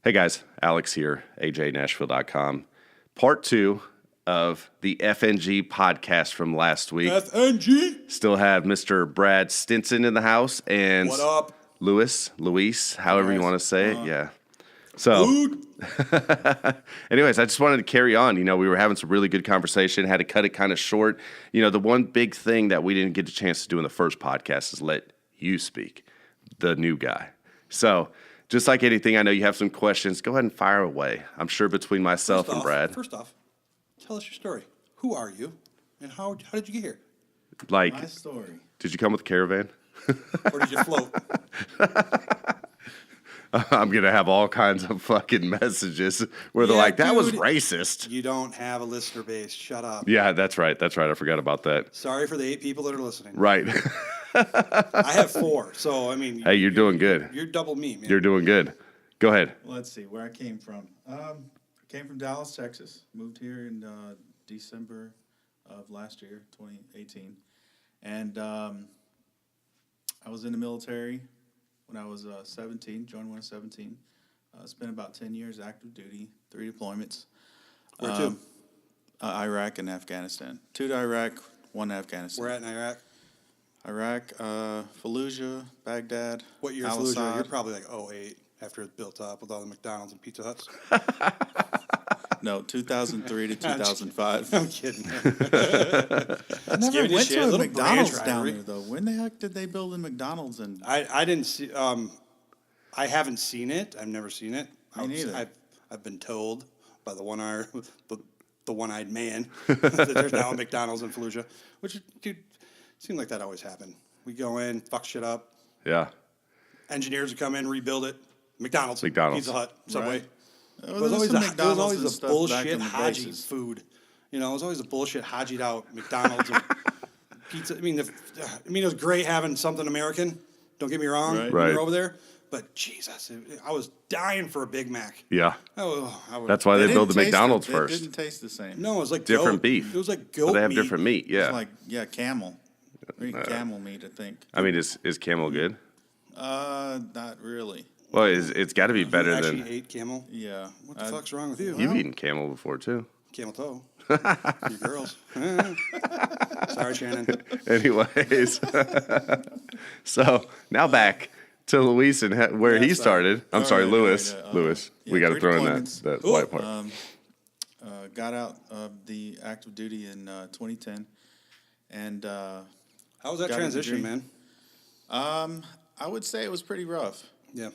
Hey guys, Alex here, ajnashville.com. Part 2 of the FNG podcast from last week. FNG? Still have Mr. Brad Stinson in the house and What up? Luis, however you want to say it. Yeah. So, anyways, I just wanted to carry on. You know, we were having some really good conversation, had to cut it kind of short. You know, the one big thing that we didn't get a chance to do in the first podcast is let you speak, the new guy. So, just like anything, I know you have some questions. Go ahead and fire away. I'm sure between myself and Brad. First off, tell us your story. Who are you, and how did you get here? Like, My story. did you come with a caravan? Or did you float? I'm going to have all kinds of fucking messages where they're like, that was dude, racist. You don't have a listener base. Shut up. Yeah, that's right. I forgot about that. Sorry for the 8 people that are listening. Right. I have 4, so I mean. Hey, you're doing good. You're double me, man. You're doing good. Go ahead. Well, let's see where I came from. I came from Dallas, Texas. Moved here in December of last year, 2018. And I was in the military when I was 17, joined when I was 17. Spent about 10 years active duty, 3 deployments. Where to? Iraq and Afghanistan. 2 to Iraq, 1 to Afghanistan. Where at in Iraq? Iraq, Fallujah, Baghdad. What year Fallujah? You're probably like 08 after it's built up with all the McDonald's and Pizza Huts. No, 2003 to 2005. I'm kidding. I never giving you went shit, to a a little McDonald's branch down rivalry. there, though. When the heck did they build a McDonald's? I didn't see. I haven't seen it. I've never seen it. Me neither. I've been told by the one-eyed man that there's now a McDonald's in Fallujah, which, dude, seemed like that always happened. We go in, fuck shit up. Yeah. Engineers would come in, rebuild it. McDonald's. McDonald's. Pizza Hut. Subway. Right. It was always McDonald's a bullshit Haji food. You know, it was always a bullshit Haji'd out McDonald's and pizza. I mean, it was great having something American. Don't get me wrong. Right. When you're over there. But Jesus, I was dying for a Big Mac. Yeah. Oh, That's why they build the McDonald's It first. didn't taste the same. No, it was like Different goat. beef. It was like goat So they have meat. different meat. It was Yeah. like, camel. Camel meat, I think. I mean, is camel good? Not really. Well, it's got to be better You actually than... ate camel? Yeah. What the fuck's wrong with you? You've eaten camel before, too. Camel toe. You girls. Sorry, Shannon. Anyways, so now back to Luis and where he started. I'm sorry, Louis. Louis, we got to 3 throw in deployments. that white part. Got out of the active duty in 2010. And How was that got a transition, degree. man? I would say it was pretty rough. Yeah.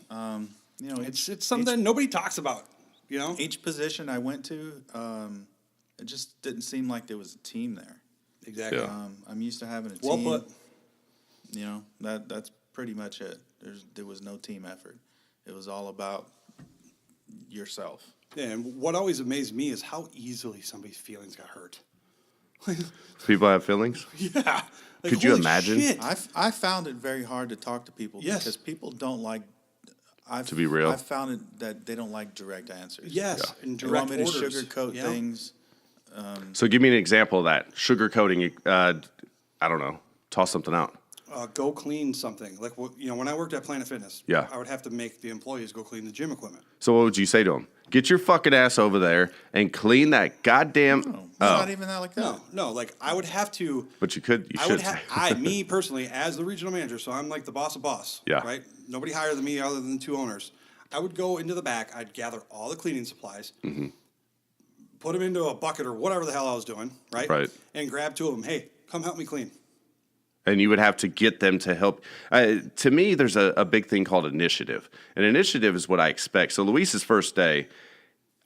You know, It's something nobody talks about, you know? each position I went to, it just didn't seem like there was a team there. Exactly. Yeah. I'm used to having a Well team. put. You know, that's pretty much it. There was no team effort. It was all about yourself. Yeah, and what always amazed me is how easily somebody's feelings got hurt. People have feelings? Yeah. Like, Could you holy imagine? shit. I found it very hard to talk to people Yes. because people don't like. To be real. I found it that they don't like direct answers. Yes, Yeah. and They direct want me to orders. sugarcoat Yeah. things. So give me an example of that. Sugarcoating, I don't know, toss something out. Go clean something. Like, when I worked at Planet Fitness, Yeah. I would have to make the employees go clean the gym equipment. So what would you say to them? Get your fucking ass over there and clean that goddamn... No, it's not even that like that. No, like I would have to. But you should say. Me personally, as the regional manager, so I'm like the boss of boss. Yeah. Right? Nobody higher than me other than the 2 owners. I would go into the back, I'd gather all the cleaning supplies, put them into a bucket or whatever the hell I was doing, right? Right. And grab 2 of them. Hey, come help me clean. And you would have to get them to help. To me, there's a big thing called initiative. An initiative is what I expect. So Luis's first day,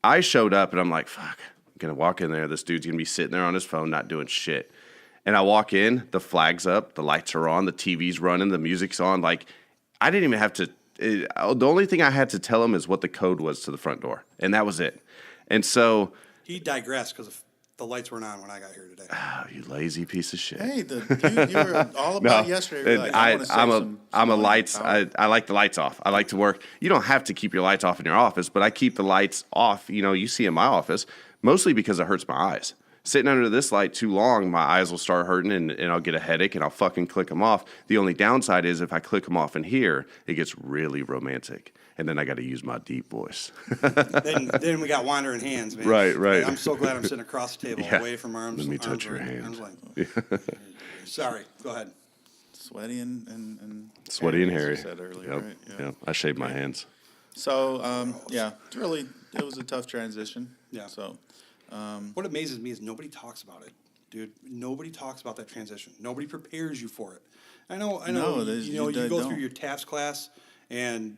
I showed up and I'm like, fuck, I'm going to walk in there. This dude's going to be sitting there on his phone not doing shit. And I walk in, the flag's up, the lights are on, the TV's running, the music's on. Like, I didn't even have to. The only thing I had to tell him is what the code was to the front door. And that was it. And so. He digressed because the lights weren't on when I got here today. Oh, you lazy piece of shit. Hey, you were all about yesterday. Like, I'm a lights. I like the lights off. I like to work. You don't have to keep your lights off in your office, but I keep the lights off. You know, you see in my office mostly because it hurts my eyes. Sitting under this light too long, my eyes will start hurting and I'll get a headache and I'll fucking click them off. The only downside is if I click them off in here, it gets really romantic. and then I got to use my deep voice. then we got wandering hands, man. Right. Like, I'm so glad I'm sitting across the table, Yeah. away from arms. Let me touch arms your length- hand. arms length. Sorry, go ahead. Sweaty and Sweaty and as you hairy. said earlier, Yep. right? Yep. I shaved my hands. So it was a tough transition. Yeah. So What amazes me is nobody talks about it, dude. Nobody talks about that transition. Nobody prepares you for it. I know. No, You they go don't. through your TAPS class, and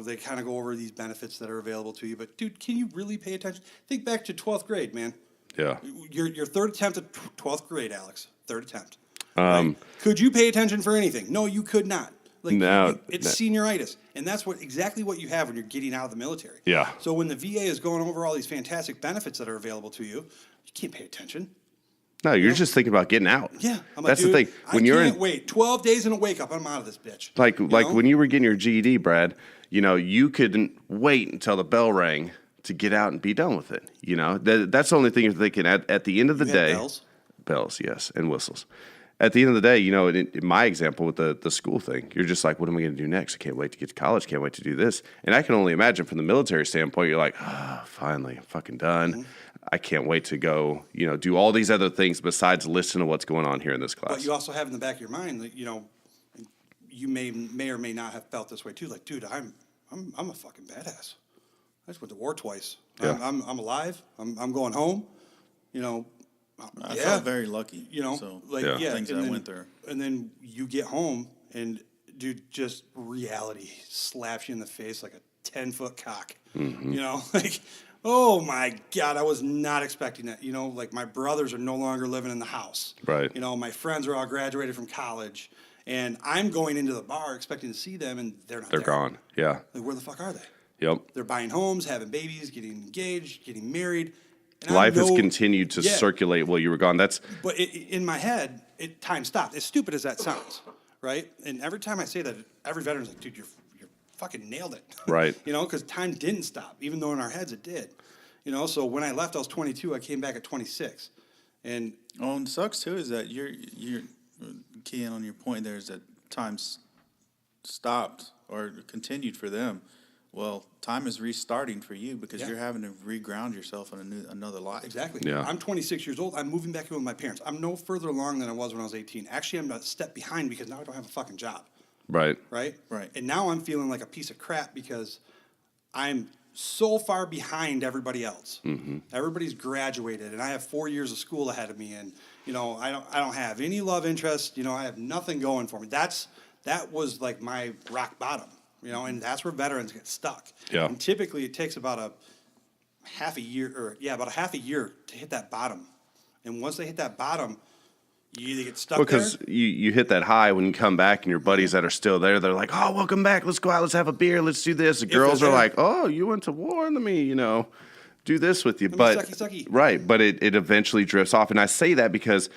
they kind of go over these benefits that are available to you. But dude, can you really pay attention? Think back to 12th grade, man. Yeah. Your third attempt at 12th grade, Alex. Third attempt. Right? Could you pay attention for anything? No, you could not. Like No, it's no. senioritis, and that's exactly what you have when you're getting out of the military. Yeah. So when the VA is going over all these fantastic benefits that are available to you, you can't pay attention. No, you're just thinking about getting out. Yeah, I'm like, That's dude, the thing. When I you're can't in, wait 12 days and a wake up. I'm out of this bitch. like You know? when you were getting your GED, Brad, you couldn't wait until the bell rang to get out and be done with it. That's the only thing you're thinking at the end of the You had day. Bells, yes, and whistles. At the end of the day, in my example with the school thing, you're just like, what am I going to do next? I can't wait to get to college. Can't wait to do this. And I can only imagine from the military standpoint, you're like, finally, I'm fucking done. Mm-hmm. I can't wait to go, do all these other things besides listen to what's going on here in this class. But you also have in the back of your mind that you may or may not have felt this way too. Like, dude, I'm a fucking badass. I just went to war twice. Yeah. I'm alive. I'm going home. I felt very lucky. So things and I then, went through. And then you get home, and dude, just reality slaps you in the face like a 10-foot cock. Like, oh my God, I was not expecting that. Like my brothers are no longer living in the house. Right. My friends are all graduated from college, and I'm going into the bar expecting to see them, and they're not. They're there. gone. Yeah. Like, where the fuck are they? Yep. They're buying homes, having babies, getting engaged, getting married. And Life has continued to Yeah. circulate while you were gone. That's But in my head, time stopped. As stupid as that sounds, right? And every time I say that, every veteran's like, dude, you're fucking nailed it. Right. Because time didn't stop, even though in our heads it did. So when I left, I was 22. I came back at 26. And And sucks too is that you're keying on your point there is that time's stopped or continued for them. Well, time is restarting for you because Yeah. you're having to reground yourself in another life. exactly. Yeah. I'm 26 years old. I'm moving back in with my parents. I'm no further along than I was when I was 18. Actually, I'm a step behind because now I don't have a fucking job. right. Right? Right. And now I'm feeling like a piece of crap because I'm so far behind everybody else. Mm-hmm. Everybody's graduated, and I have 4 years of school ahead of me, and I don't have any love interest. I have nothing going for me. That was like my rock bottom. And that's where veterans get stuck. Yeah. And typically it takes about a half a year to hit that bottom. And once they hit that bottom, you either get stuck Because there. you hit that high when you come back, and your buddies that are still there, they're like, "Oh, welcome back. Let's go out. Let's have a beer. Let's do this." The girls they're are there. like, "Oh, you went to war. Let me, do this with you." me But sucky. right, but it eventually drifts off. And I say that because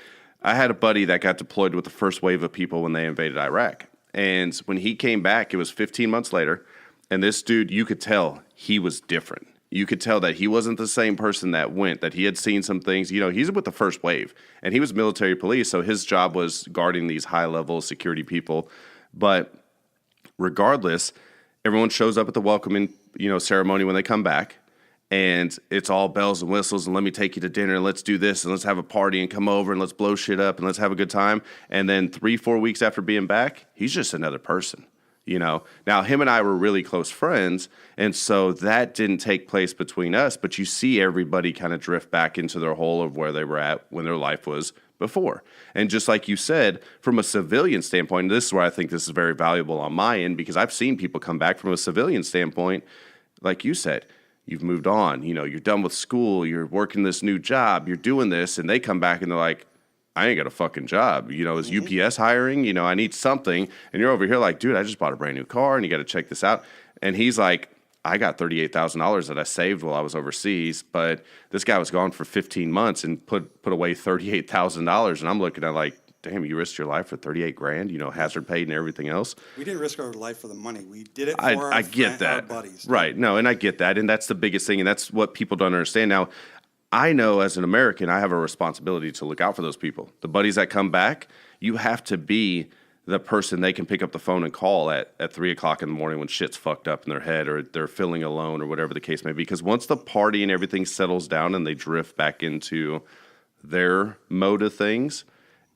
I had a buddy that got deployed with the first wave of people when they invaded Iraq, and when he came back, it was 15 months later, and this dude, you could tell he was different. You could tell that he wasn't the same person that went, that he had seen some things. He's with the first wave, and he was military police, so his job was guarding these high-level security people. But regardless, everyone shows up at the welcoming, ceremony when they come back, and it's all bells and whistles, and let me take you to dinner, and let's do this, and let's have a party, and come over, and let's blow shit up, and let's have a good time. And then 3-4 weeks after being back, he's just another person. Now him and I were really close friends, and so that didn't take place between us, but you see everybody kind of drift back into their hole of where they were at when their life was before. And just like you said, from a civilian standpoint, this is where I think this is very valuable on my end, because I've seen people come back from a civilian standpoint, like you said, you've moved on, you're done with school, you're working this new job, you're doing this, and they come back and they're like, I ain't got a fucking job. Is UPS hiring? I need something. And you're over here like, dude, I just bought a brand new car and you got to check this out. And he's like, I got $38,000 that I saved while I was overseas, but this guy was gone for 15 months and put away $38,000. And I'm looking at like, damn, you risked your life for 38 grand, hazard paid and everything else. We didn't risk our life for the money. We did it for I get that. our buddies. Right. No, and I get that. And that's the biggest thing. And that's what people don't understand. Now, I know as an American, I have a responsibility to look out for those people. The buddies that come back, you have to be the person they can pick up the phone and call at 3 o'clock in the morning when shit's fucked up in their head or they're feeling alone or whatever the case may be. Because once the party and everything settles down and they drift back into their mode of things,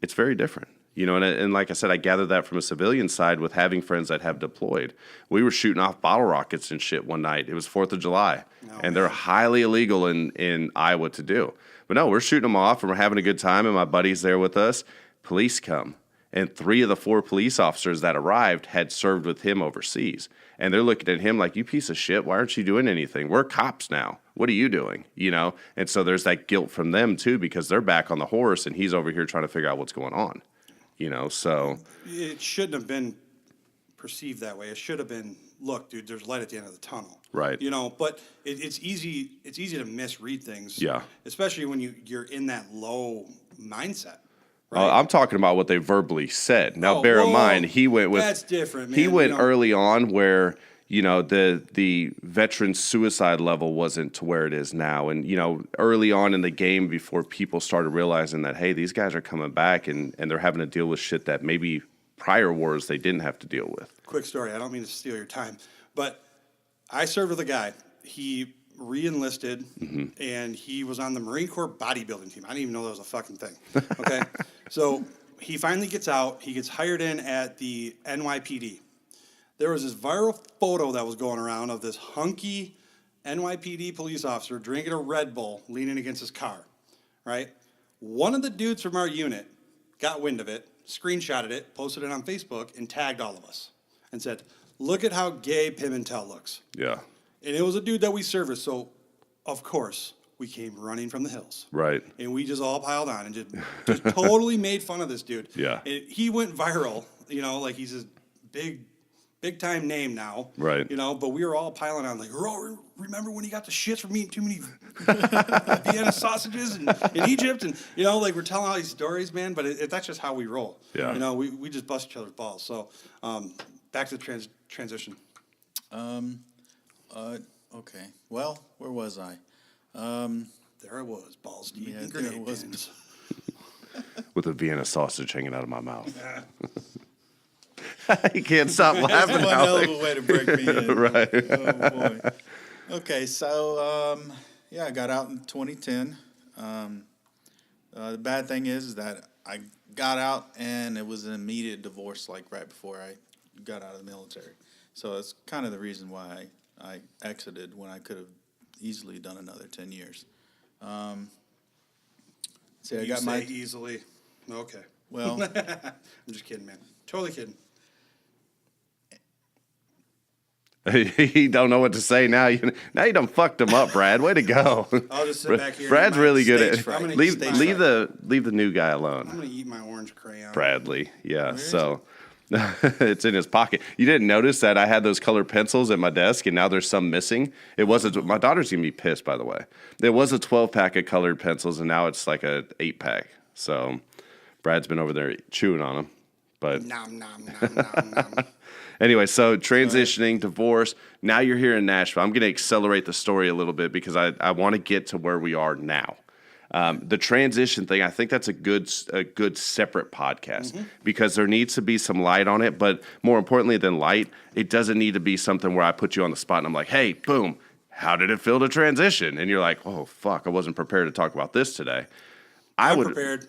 it's very different. You know, and like I said, I gathered that from a civilian side with having friends that have deployed. We were shooting off bottle rockets and shit one night. It was 4th of July, and they're highly illegal in Iowa to do. But no, we're shooting them off, and we're having a good time, and my buddy's there with us. Police come, and 3 of the 4 police officers that arrived had served with him overseas. And they're looking at him like, you piece of shit, why aren't you doing anything? We're cops now. What are you doing? You know? And so there's that guilt from them, too, because they're back on the horse, and he's over here trying to figure out what's going on. You know, so it shouldn't have been perceived that way. It should have been, look, dude, there's light at the end of the tunnel. Right. You know, but it's easy to misread things. Yeah. Especially when you're in that low mindset. Right? I'm talking about what they verbally said. Now, bear in mind, he went with that's different, man. He went early on where, you know, the veteran suicide level wasn't to where it is now. And, you know, early on in the game before people started realizing that, hey, these guys are coming back and they're having to deal with shit that maybe prior wars they didn't have to deal with. Quick story. I don't mean to steal your time, but I served with a guy. He re-enlisted, and he was on the Marine Corps bodybuilding team. I didn't even know that was a fucking thing. Okay? So he finally gets out. He gets hired in at the NYPD. There was this viral photo that was going around of this hunky NYPD police officer drinking a Red Bull, leaning against his car, right? One of the dudes from our unit got wind of it, screenshotted it, posted it on Facebook, and tagged all of us and said, look at how gay Pimentel looks. Yeah. And it was a dude that we serviced, so of course we came running from the hills. Right. And we just all piled on and just totally made fun of this dude. Yeah. And he went viral, you know, like he's a big time name now. Right. You know, but we were all piling on like, oh, remember when he got the shits from eating too many Vienna sausages in Egypt? And, you know, like we're telling all these stories, man, but that's just how we roll. Yeah. You know, we just bust each other's balls. So back to the transition. Okay. Well, where was I? There I was, balls deep in grenade pins. With a Vienna sausage hanging out of my mouth. You can't stop laughing. That's one hell of a way to break me in. Right. Oh, boy. Okay, so, I got out in 2010. The bad thing is that I got out and it was an immediate divorce, like right before I got out of the military. So it's kind of the reason why I exited when I could have easily done another 10 years. I got my easily. Okay. Well, I'm just kidding, man. Totally kidding. He don't know what to say now. Now you done fucked him up, Brad. Way to go. I'll just sit back here. Brad's really good at leave leave the new guy alone. I'm gonna eat my orange crayon. Bradley, yeah. So it's in his pocket. You didn't notice that I had those colored pencils at my desk, and now there's some missing. It wasn't. My daughter's gonna be pissed, by the way. There was a 12-pack of colored pencils, and now it's like a 8-pack. So Brad's been over there chewing on them. But nom nom nom nom nom. Anyway, so transitioning, divorce. Now you're here in Nashville. I'm going to accelerate the story a little bit because I want to get to where we are now. The transition thing, I think that's a good separate podcast because there needs to be some light on it. But more importantly than light, it doesn't need to be something where I put you on the spot and I'm like, hey, boom, how did it feel to transition? And you're like, oh, fuck, I wasn't prepared to talk about this today. I'm prepared.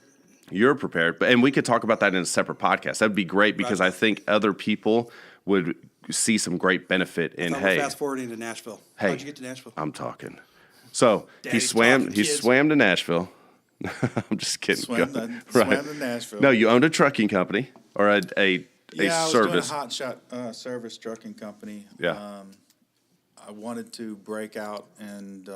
You're prepared. And we could talk about that in a separate podcast. That'd be great because I think other people would see some great benefit in, hey. Fast forwarding to Nashville. Hey, how'd you get to Nashville? I'm talking. So Daddy he swam to Nashville. I'm just kidding. Swam to Nashville. No, you owned a trucking company or a I was service. doing a hotshot service trucking company. Yeah. I wanted to break out and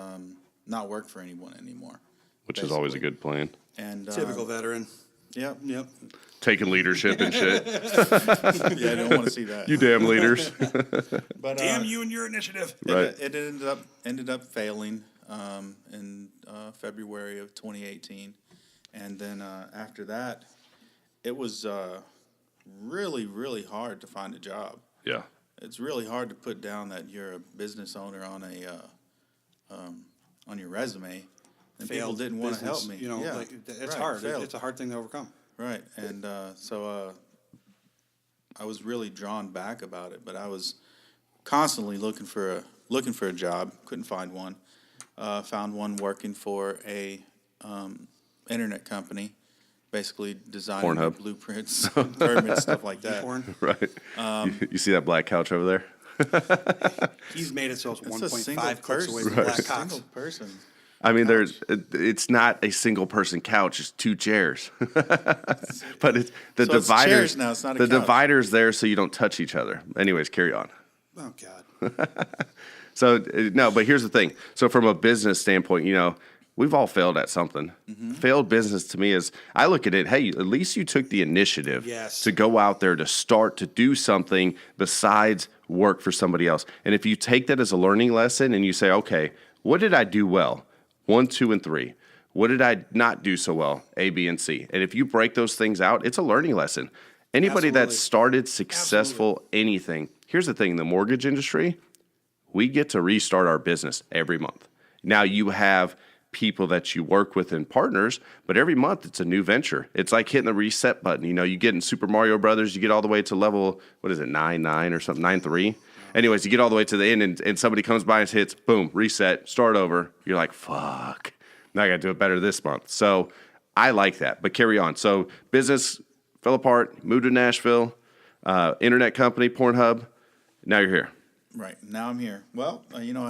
not work for anyone anymore. Which is always a good plan. And Typical veteran. Yep. Taking leadership and shit. Yeah, I don't want to see that. You damn leaders. But damn you and your initiative. Right. It ended up failing in February of 2018, and then after that, it was really, really hard to find a job. Yeah. It's really hard to put down that you're a business owner on your resume. And people didn't want to help me. You know, yeah. like, it's hard. It's a hard thing to overcome. Right. And so was really drawn back about it, but I was constantly looking for a job. Couldn't find one. Found one working for a internet company, basically designing Pornhub. blueprints, permits, stuff like that. Porn. Right. You see that black couch over there? He's made it so it's It's a single 1.5 clicks away person. from Black Cox. Single person. I mean, it's not a single person couch; it's 2 chairs. But it's the So it's dividers. chairs now, it's not a the couch. divider's there so you don't touch each other. Anyways, carry on. Oh, God. So no, but here's the thing. So from a business standpoint, we've all failed at something. Failed business to me is I look at it. Hey, at least you took the initiative Yes. to go out there to start to do something besides work for somebody else. And if you take that as a learning lesson and you say, okay, what did I do well? 1, 2, and 3. What did I not do so well? A, B, and C. And if you break those things out, it's a learning lesson. Anybody that Absolutely. started successful anything, here's the thing, the mortgage industry, we get to restart our business every month. Now you have people that you work with and partners, but every month it's a new venture. It's like hitting the reset button. You get in Super Mario Brothers, you get all the way to level, 9 or something, 9-3. Anyways, you get all the way to the end and somebody comes by and hits, boom, reset, start over. You're like, fuck, now I got to do it better this month. So I like that, but carry on. So business fell apart, moved to Nashville, internet company, Pornhub. Now you're here. Right. Now I'm here. Well, you know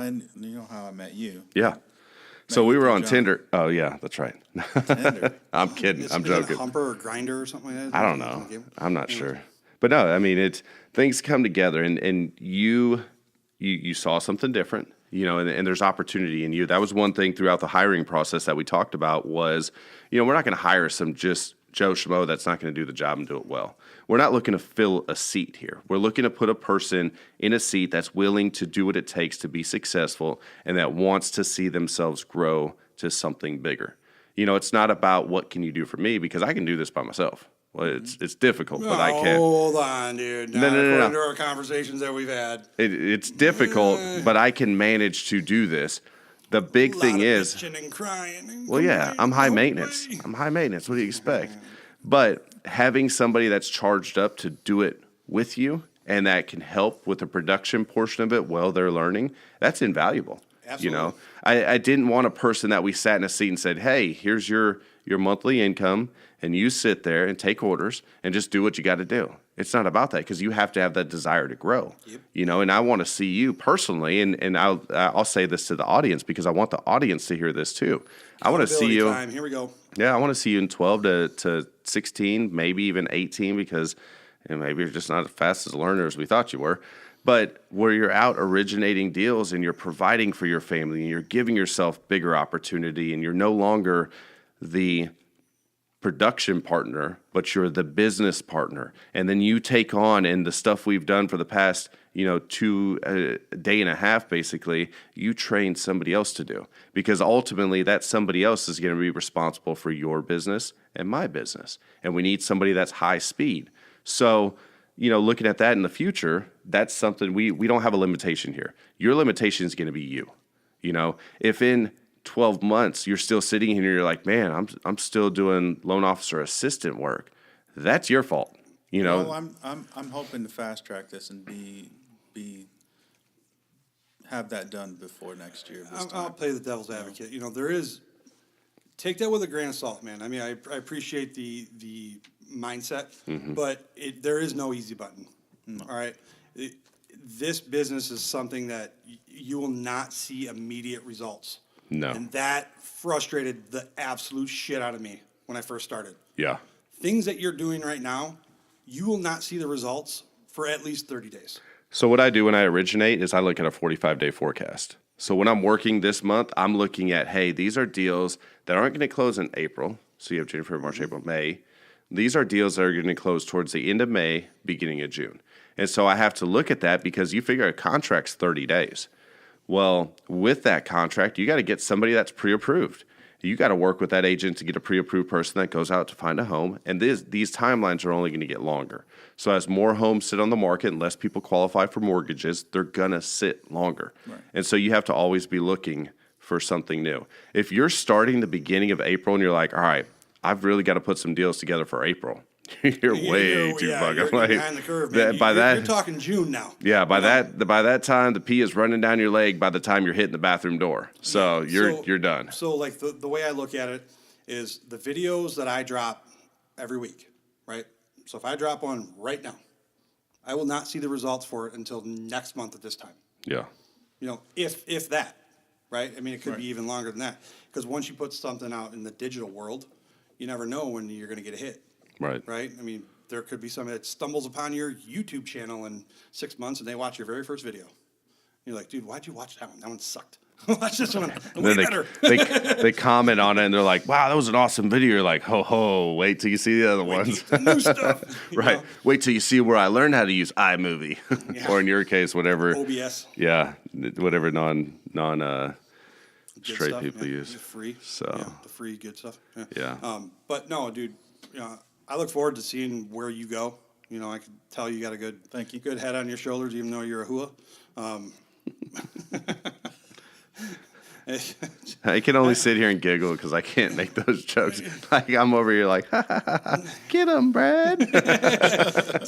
how I met you. Yeah. So Met we you were through on John. Tinder. Oh, yeah, that's right. Tinder. I'm kidding. Is I'm it a joking. Humper or Grinder or something like that? I don't know. I'm not sure. But no, I mean, things come together and you saw something different, and there's opportunity in you. That was one thing throughout the hiring process that we talked about was, we're not going to hire some just Joe Schmo that's not going to do the job and do it well. We're not looking to fill a seat here. We're looking to put a person in a seat that's willing to do what it takes to be successful and that wants to see themselves grow to something bigger. It's not about what can you do for me because I can do this by myself. Well, it's difficult, but I can. Hold on, dude. No. According to our conversations that we've had. It's difficult, but I can manage to do this. The big thing is, bitching and crying and well, yeah, complaining. I'm high No maintenance. way. I'm high maintenance. What do you expect? But having somebody that's charged up to do it with you and that can help with the production portion of it while they're learning, that's invaluable. Absolutely. I didn't want a person that we sat in a seat and said, hey, here's your monthly income, and you sit there and take orders and just do what you got to do. It's not about that because you have to have that desire to grow. Yep. And I want to see you personally, and I'll say this to the audience because I want the audience to hear this too. I want to see you. Time. Here we go. Yeah, I want to see you in 12 to 16, maybe even 18 because maybe you're just not as fast as a learner as we thought you were. But where you're out originating deals and you're providing for your family and you're giving yourself bigger opportunity and you're no longer the production partner, but you're the business partner. And then you take on, and the stuff we've done for the past, 2 day and a half, basically, you train somebody else to do. Because ultimately that somebody else is going to be responsible for your business and my business. And we need somebody that's high speed. So, looking at that in the future, that's something we don't have a limitation here. Your limitation is going to be you. If in 12 months you're still sitting here and you're like, man, I'm still doing loan officer assistant work, that's your fault. Well, I'm hoping to fast track this and have that done before next year. I'll play the devil's advocate. Take that with a grain of salt, man. I mean, I appreciate the mindset, but there is no easy button. All right. This business is something that you will not see immediate results. No. And that frustrated the absolute shit out of me when I first started. Yeah. Things that you're doing right now, you will not see the results for at least 30 days. So what I do when I originate is I look at a 45-day forecast. So when I'm working this month, I'm looking at, hey, these are deals that aren't going to close in April. So you have January, February, March, April, May. These are deals that are going to close towards the end of May, beginning of June. And so I have to look at that because you figure a contract's 30 days. Well, with that contract, you got to get somebody that's pre-approved. You got to work with that agent to get a pre-approved person that goes out to find a home. And these timelines are only going to get longer. So as more homes sit on the market and less people qualify for mortgages, they're going to sit longer. Right. And so you have to always be looking for something new. If you're starting the beginning of April and you're like, all right, I've really got to put some deals together for April. You're way too fucking you're late. behind the curve, man. You're talking June now. Yeah, by that time, the pee is running down your leg by the time you're hitting the bathroom door. So you're done. So like the way I look at it is the videos that I drop every week, right? So if I drop one right now, I will not see the results for it until next month at this time. Yeah. You know, if that, right? I mean, it could be even longer than that. Because once you put something out in the digital world, you never know when you're going to get a hit. Right. Right? I mean, there could be somebody that stumbles upon your YouTube channel in 6 months and they watch your very first video. You're like, dude, why'd you watch that one? That one sucked. Watch this one. Way better. They comment on it and they're like, wow, that was an awesome video. You're like, ho, wait till you see the other ones. The new stuff. Right. Know? Wait till you see where I learned how to use iMovie. Yeah. Or in your case, whatever. OBS. Yeah. Whatever non Good straight stuff, people yeah. use. Free. So. Yeah, the free good stuff. Yeah. But no, dude, you know, I look forward to seeing where you go. You know, I can tell you got a good, Thank you. good head on your shoulders, even though you're a hua. I can only sit here and giggle because I can't make those jokes. Like I'm over here like, get him, Brad.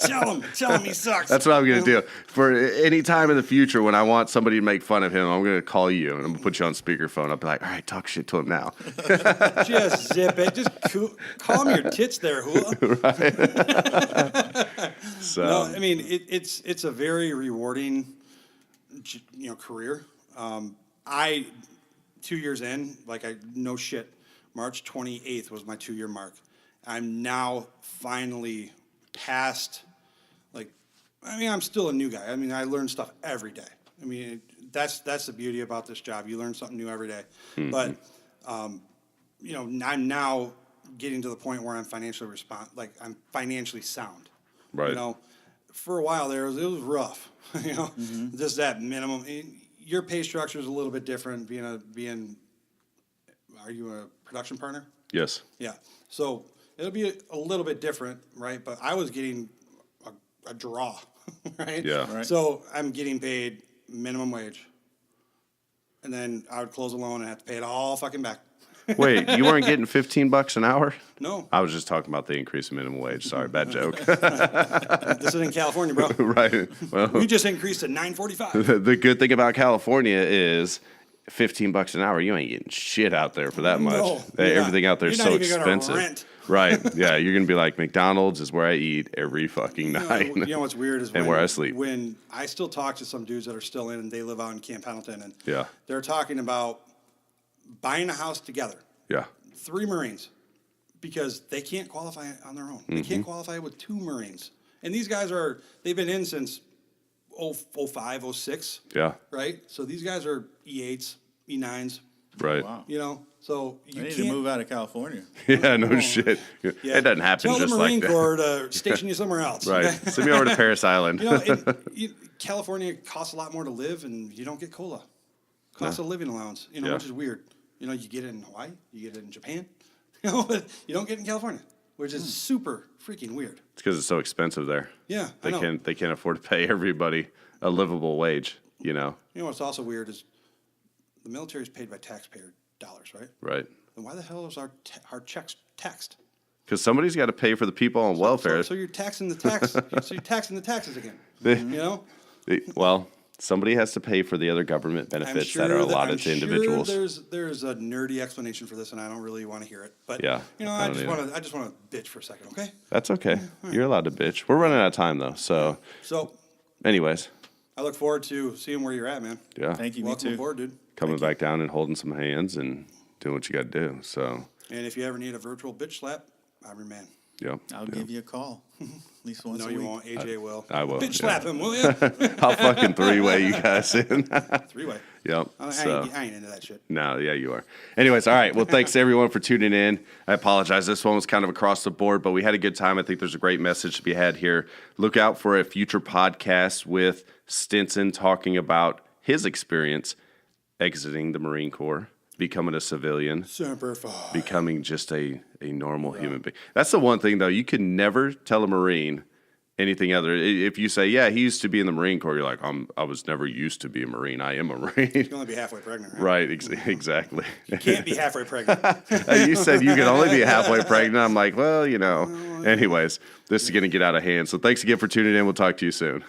Tell him he sucks. That's what I'm going to do. For any time in the future when I want somebody to make fun of him, I'm going to call you and I'm going to put you on speakerphone. I'll be like, all right, talk shit to him now. Just zip it. Just calm your tits there, hua. So, No, I mean, it's a very rewarding, career. 2 years in, no shit, March 28th was my 2-year mark. I'm now finally past, I'm still a new guy. I mean, I learn stuff every day. I mean, that's the beauty about this job. You learn something new every day. Mm-hmm. But, I'm now getting to the point where I'm financially I'm financially sound. right. You know, for a while there, it was rough. Just that minimum. Your pay structure is a little bit different. Are you a production partner? Yes. Yeah. So it'll be a little bit different, right? But I was getting a draw, right? Yeah. Right. So I'm getting paid minimum wage, and then I would close a loan and have to pay it all fucking back. Wait, you weren't getting $15 an hour? No. I was just talking about the increase in minimum wage. Sorry, bad joke. This is in California, bro. Right. Well, We just increased to $9.45. the good thing about California is $15 an hour. You ain't getting shit out there for that much. No, you're Everything not. out there is You're so not even gonna expensive. rent. Right. Yeah. You're gonna be like, McDonald's is where I eat every fucking night. You know what's weird is and where I sleep. When I still talk to some dudes that are still in, and they live out in Camp Pendleton, and Yeah. they're talking about buying a house together. Yeah. 3 Marines, because they can't qualify on their own. They can't qualify with 2 Marines. And these guys they've been in since 05, 06, Yeah. right? So these guys are E8s, E9s, Right. Wow. so I you need can't. to move out of California. Yeah. No shit. Yeah. It doesn't happen Tell just the Marine like that. Corps to station you somewhere else. Right. okay? Send me over to Paris Island. California costs a lot more to live, and you don't get COLA. Cost of living allowance, Yeah. which is weird. You get it in Hawaii, you get it in Japan, but you don't get it in California, which is super freaking weird. It's because it's so expensive there. Yeah, I know. They can't afford to pay everybody a livable wage. You know what's also weird is the military is paid by taxpayer dollars, right? Right. Then why the hell is our checks taxed? Because somebody's got to pay for the people on welfare. So you're taxing the tax. So you're taxing the taxes again. Well, somebody has to pay for the other government benefits that are allotted to individuals. There's a nerdy explanation for this, and I don't really want to hear it. But Yeah, I just want to bitch for a second, okay? That's okay. You're allowed to bitch. We're running out of time though. So, So anyways, I look forward to seeing where you're at, man. yeah, Thank you. Welcome Me too. aboard, dude. coming back down and holding some hands and doing what you got to do. So, And if you ever need a virtual bitch slap, I'm your man. yeah, I'll give you a call at least once No, a you week. won't. AJ will. I will, Bitch yeah. slap him, will you? I'll fucking 3-way you guys in. 3-way. Yep. I So. ain't into that shit. No, yeah, you are. Anyways, all right. Well, thanks everyone for tuning in. I apologize. This one was kind of across the board, but we had a good time. I think there's a great message to be had here. Look out for a future podcast with Stinson talking about his experience exiting the Marine Corps, becoming a civilian, Semper Fi. becoming just a normal human being. That's the one thing, though. You can never tell a Marine anything other. If you say, yeah, he used to be in the Marine Corps, you're like, I was never used to be a Marine. I am a Marine. You can only be halfway pregnant, right? Right, exactly. You can't be halfway pregnant. You said you could only be halfway pregnant. I'm like, well, Anyways, this is going to get out of hand. So thanks again for tuning in. We'll talk to you soon.